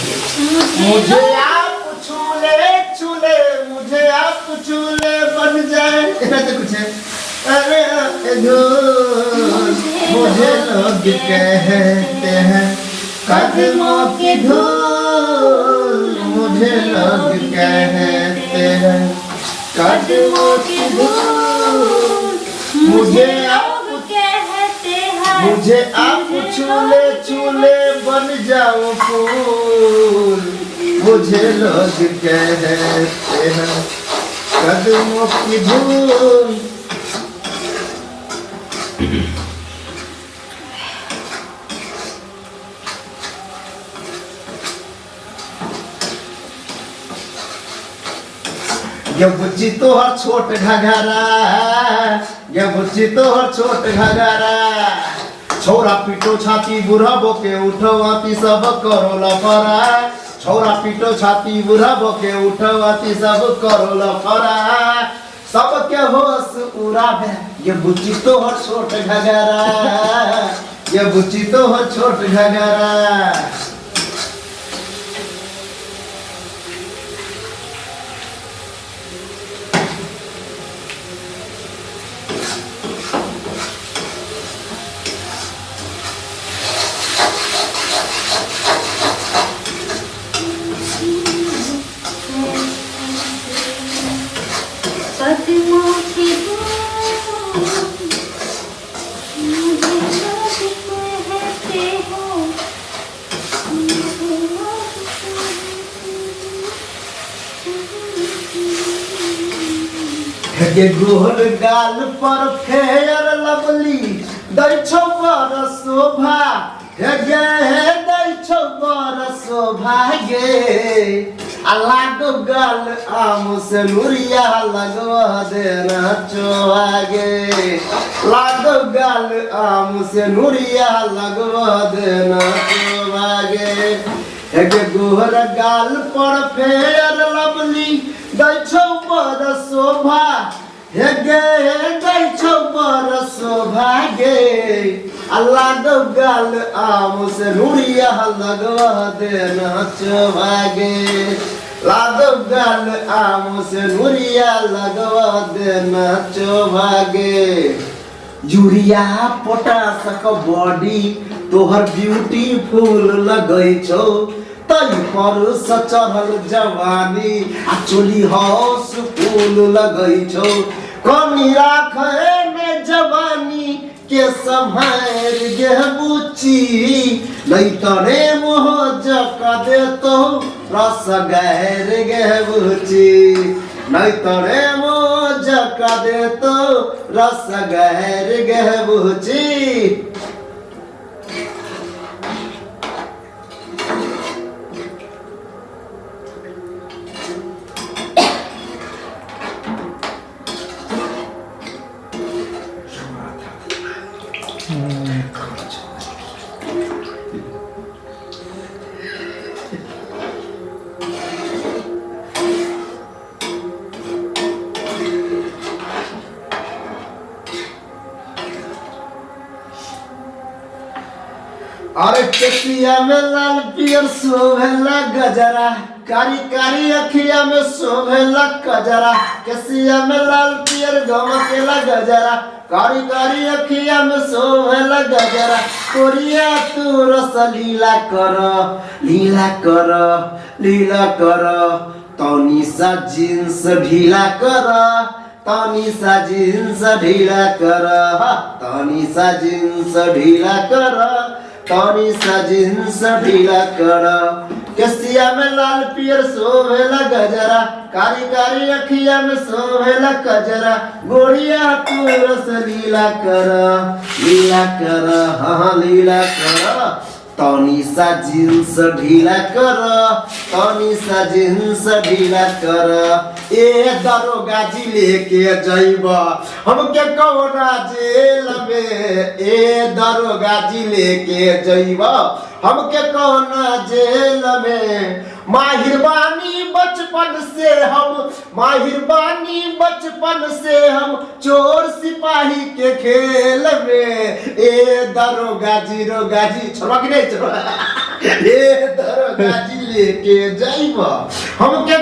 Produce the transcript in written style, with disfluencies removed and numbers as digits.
मुझे आप छूले मुझे आप छूले बन जाए ऐसे कुछ है। अरे मुझे लोग कहते हैं कदमों की धूल, मुझे लोग कहते हैं कदमों की धूल, मुझे आप छूले बन जाओ फूल, मुझे लोग कहते हैं कदमों की धूल। ये बुच्ची तो हर छोट घघरा, ये बुच्ची तो हर छोट घघरा, छोरा पीटो छाती बुढ़ा बोके उठवाती सब करो लफरा, छोरा पीटो छाती बुढ़ा बोके उठवाती सब करो लफरा, सबके होश उड़ावे ये बुच्ची तो हर छोट घघरा, ये बुच्ची तो हर छोट घघरा। ये गोल गाल पर फेयर लवली दै छौ बर शोभा, हे दै छौ बर शोभा गे, लागो गाल आम से लुरिया लगवा देना चोहा गे, लागो गाल आम से लुरिया लगवा देना चोहा गे। हे गोल गाल पर फेयर लवली दै छौ बर शोभा, हे दै छौ बर शोभा गे, लागो गाल आम से लुरिया लगवा देना चोहा गे, लागो गाल आम से लुरिया लगवा देना चोहा गे। यूरिया पोटास का बॉडी तोहर ब्यूटीफुल लगै छौ, तई पर चढ़ल जवानी आ चोली हौस फूल लगै छौ, कमी राखे में जवानी के संभार गे बुच्ची, नहीं तरे मोह जका दे तो रस गहर गे बुच्ची, नहीं तरे मोह जका दे तो रस गहर गे बुच्ची। अरे केसिया में लाल पियर शोभेला गजरा, कारी कारी अखिया में शोभेला कजरा, केसिया में लाल पियर गमकेला गजरा, कारी कारी अखिया में शोभेला गजरा, कोरिया तू रस लीला कर लीला कर लीला कर, तनी सा जींस ढीला कर, तनी सा जींस ढीला कर, तनी सा जींस ढीला कर, तनी सा जींस ढीला कर, केसिया में लाल पियर शोभेला गजरा, कारी कारी अखिया में शोभेला कजरा, गोरिया तू रस लीला कर लीला कर, हाँ लीला कर, तनी सा जींस ढीला कर, तनी सा जींस ढीला कर। ए दरोगा जी लेके जइबा हमके कौना जेल में, ए दरोगा जी लेके जइबा हमके कौना जेल में, माहिर बानी बचपन से हम, माहिर बानी बचपन से हम चोर सिपाही के खेल में। ए दरोगा जी रोगा जी, छोड़वा कि नहीं छोड़वा? ए दरोगा जी लेके जाइब हमके